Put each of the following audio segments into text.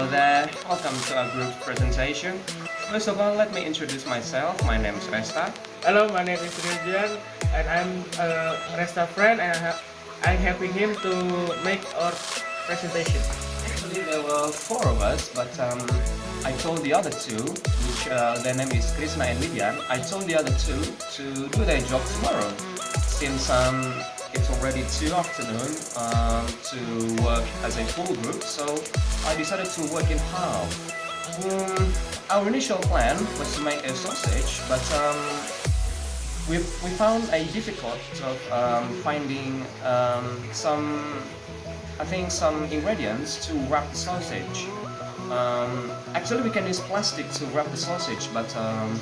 Hello there, welcome to our group presentation. First of all, let me introduce myself. My name is Resta. Hello, my name is Widyan, and I'm a Resta friend, and I'm helping him to make our presentation. Actually, there were four of us, but I told the other two, which their name is Krisna and Widyan, I told the other two to do their job tomorrow, since it's already 2 afternoon to work as a full group, so I decided to work in half. Our initial plan was to make a sausage, but we found a difficult of finding some ingredients to wrap the sausage. Actually, we can use plastic to wrap the sausage, but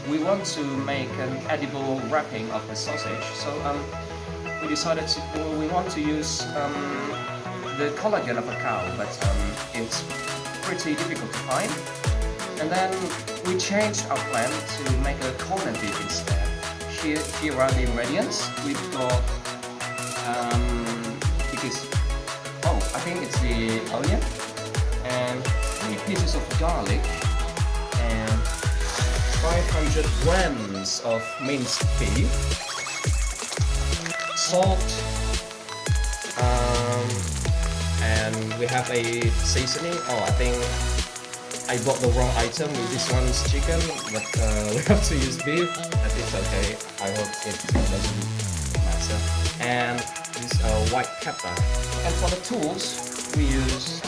we want to make an edible wrapping of the sausage. So we want to use the collagen of a cow, but it's pretty difficult to find. And then we changed our plan to make a corned beef instead. Here are the ingredients. We've got I think it's the onion and 3 pieces of garlic and 500 grams of minced beef, salt, and we have a seasoning. I think I bought the wrong item with this one's chicken, but we have to use beef, but it's okay. I hope it doesn't matter. And this white pepper. And for the tools, we use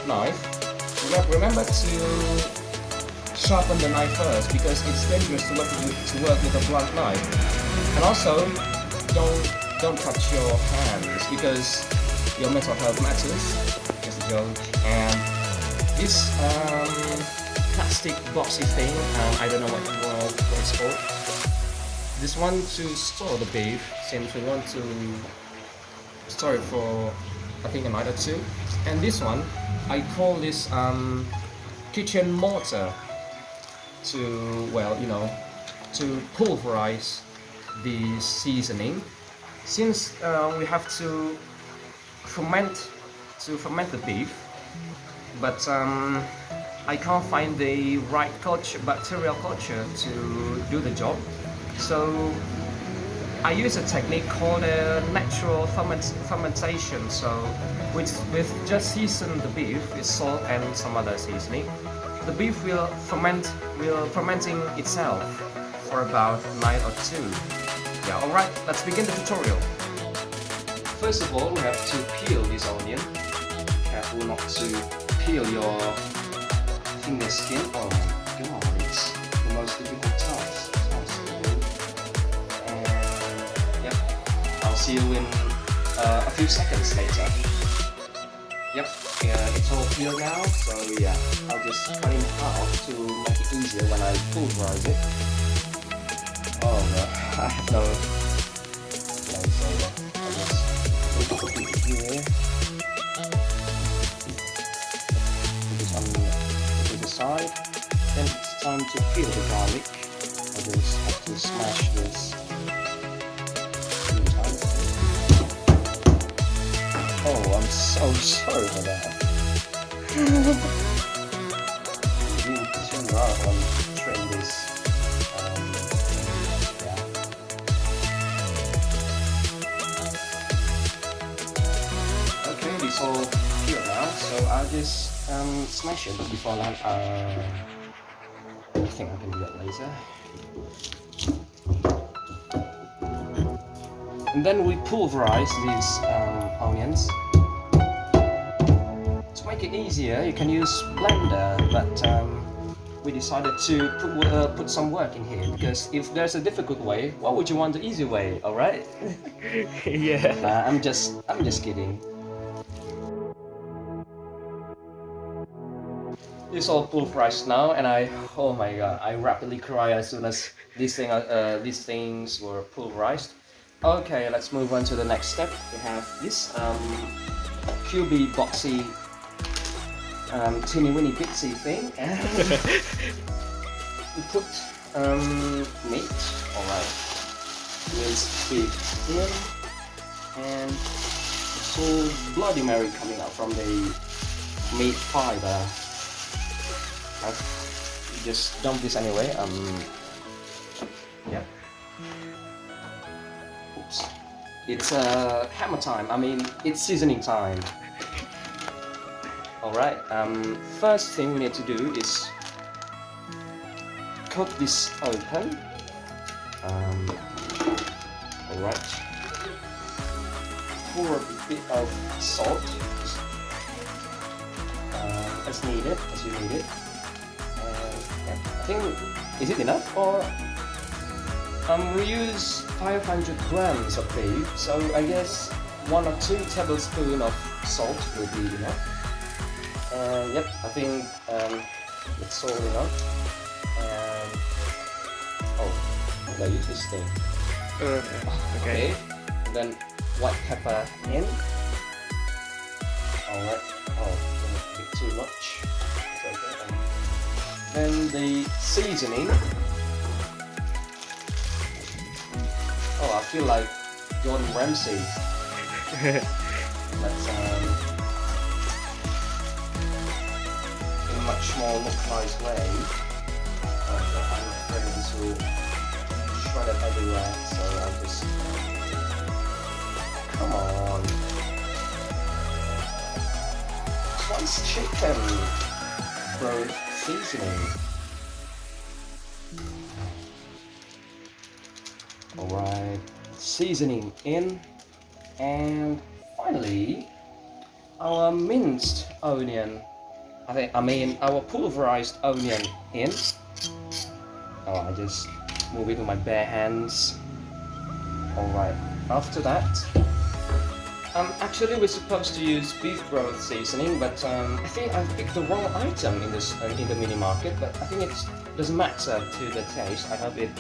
knife. Remember to sharpen the knife first, because it's dangerous to work with a blunt knife. And also, don't touch your hands, because your mental health matters. Just a joke. And this plastic boxy thing, I don't know what it's called. This one to store the beef, since we want to store it for I think a night or two. And this one, I call this kitchen mortar to pulverize the seasoning, since we have to ferment the beef, but I can't find the right bacterial culture to do the job. So I use a technique called natural fermentation. So with just season the beef with salt and some other seasoning, the beef will fermenting itself for about a night or two. Yeah, alright, let's begin the tutorial. First of all, we have to peel this onion. Careful not to peel your finger skin. Oh my god, it's the most difficult task. I'll see you in a few seconds later. Yep, it's all peeled now, so yeah, I'll just cut in half to make it easier when I pulverize it. Oh no, I have no place, so I'll just put it here. Put it aside. Then it's time to peel the garlic. I just have to smash this. Oh, I'm so sorry for that. You turn around and train this. Yeah. Okay, this all here now, so I'll just smash it before I think I can do that later. And then we pulverize these onions. To make it easier, you can use blender, but we decided to put some work in here, because if there's a difficult way, why would you want the easy way? All right? Yeah. I'm just kidding. It's all pulverized now, and oh my god, I rapidly cry as soon as these things were pulverized. Okay, let's move on to the next step. We have this cubey boxy teeny weeny bitsy thing, and we put meat. Alright, with beef in, and it's all Bloody Mary coming out from the meat fiber. I just dump this anyway. Yeah. Oops. It's hammer time. I mean, it's seasoning time. All right. First thing we need to do is cut this open. All right. Pour a bit of salt as needed, as you need it. Yeah, I think, is it enough? Or we use 500 grams of beef, so I guess 1 or 2 tablespoons of salt will be enough. Yep, I think it's all enough. And oh, I use this thing. Okay. And then white pepper in. All right. Oh, a bit too much. It's okay. Then the seasoning. Oh, I feel like Gordon Ramsay. Let's in a much more localized way. I'm afraid this will shred it everywhere, so I'll just come on. This one's chicken broth seasoning. Alright, seasoning in, and finally our minced onion. I mean our pulverized onion in. Oh, I just move it with my bare hands. Alright, after that, actually we're supposed to use beef broth seasoning, but I think I picked the wrong item in the mini market. But I think it doesn't matter to the taste. I hope it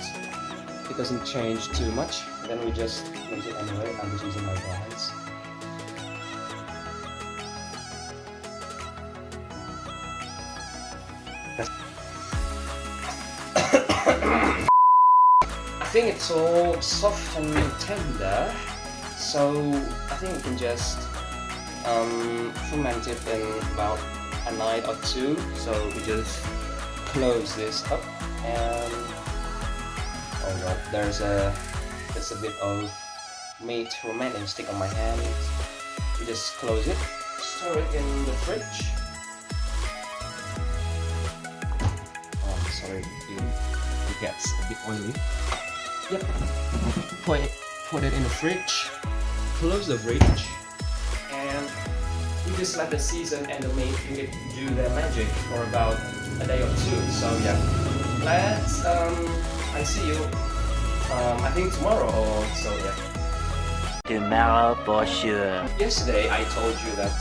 doesn't change too much. Then we just use it anyway. I'm just using my hands. I think it's all soft and tender, so I think we can just ferment it in about a night or two. So we just close this up, and alright, there's a bit of meat remaining stick on my hand. We just close it, store it in the fridge. Oh, I'm sorry, it gets a bit oily. Yep. Put it in the fridge. Close the fridge, and you just let the season and the meat do their magic for about a day or two. So yeah, let's. I see you. I think tomorrow or so. Yeah. Tomorrow for sure. Yesterday I told you that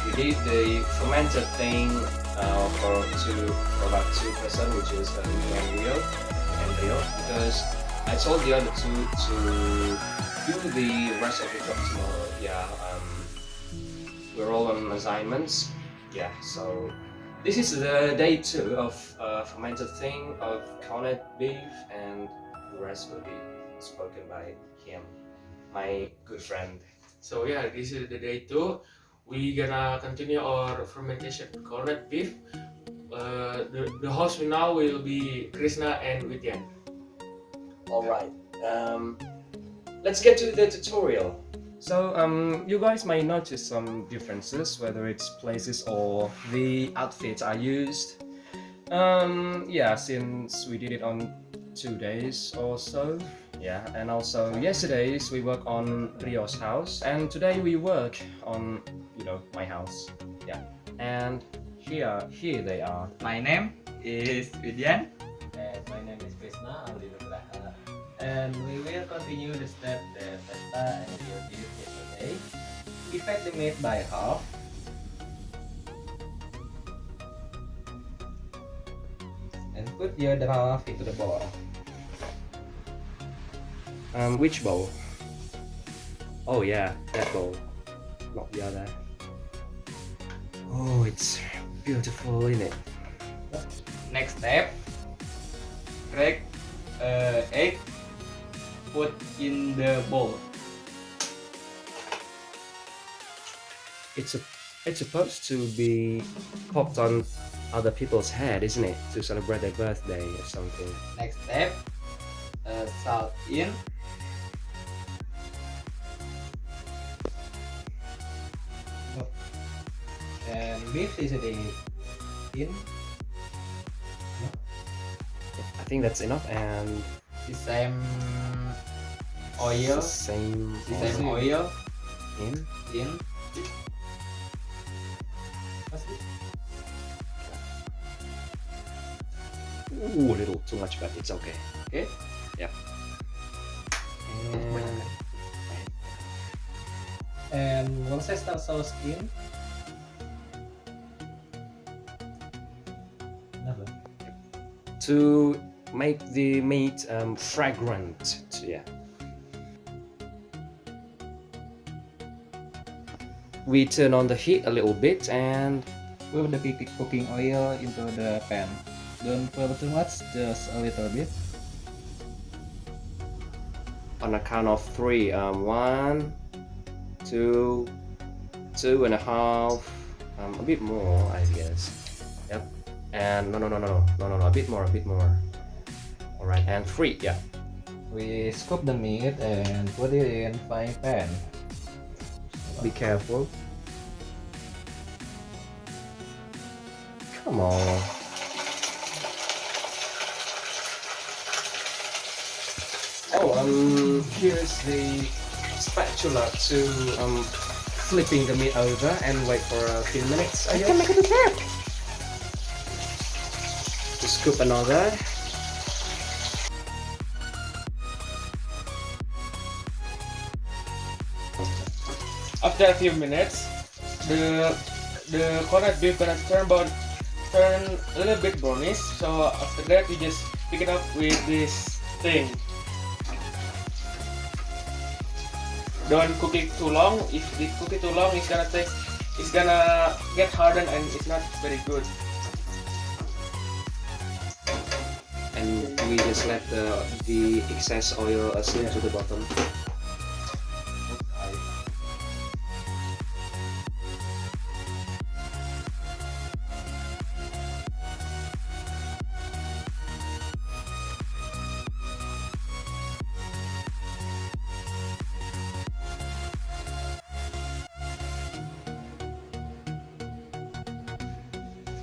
we did the fermented thing for about 2 person, which is me and Rio, because I told the other two to do the rest of the job tomorrow. Yeah, we're all on assignments. Yeah, so this is the day 2 of fermented thing of corned beef, and the rest will be spoken by him, my good friend. So yeah, this is the day 2. We gonna continue our fermentation corned beef. The host now will be Krisna and Widyan. Alright, let's get to the tutorial. So you guys may notice some differences, whether it's places or the outfits I used. Yeah, since we did it on 2 days or so. Yeah, and also yesterday's we work on Rio's house, and today we work on, my house. Yeah, and here they are. My name is Widyan. And my name is Krisna, Aldi Nugraha. And we will continue the step that Resta and Rio did yesterday. Divide the meat by half. And put the other half into the bowl. Which bowl? Oh yeah, that bowl, not the other. Oh, it's beautiful, isn't it? Next step, crack egg, put in the bowl. It's a It's supposed to be popped on other people's head, isn't it? To celebrate their birthday or something. Next step, salt in. And beef is the in. I think that's enough, and The same oil. the same The same oil in. in. Ooh, a little too much, but it's okay. Okay. Yep. And Worcester sauce in. Another. To make the meat fragrant. Yeah. We turn on the heat a little bit and Put the cooking oil into the pan. Don't pour too much, just a little bit. on a count of 3, 1, 2, 2.5, a bit more, I guess. Yep. And no, a bit more. All right, and 3, yeah. We scoop the meat and put it in frying pan. Be careful. Come on. Oh, here's the spatula to flipping the meat over and wait for a few minutes. I can make it to scoop another. After a few minutes, the corned beef gonna turn a little bit brownish. So after that, we just pick it up with this thing. Don't cook it too long. If you cook it too long, it's gonna get hardened and it's not very good. And we just let the excess oil sink to the bottom.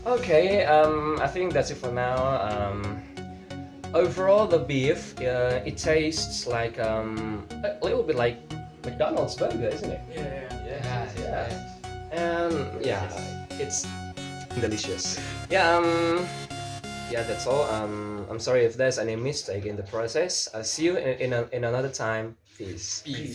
Okay, I think that's it for now. Overall, the beef, it tastes like a little bit like McDonald's burger, isn't it? Yeah. And yeah, it's delicious. Yeah, that's all. I'm sorry if there's any mistake in the process. I'll see you in another time. Peace.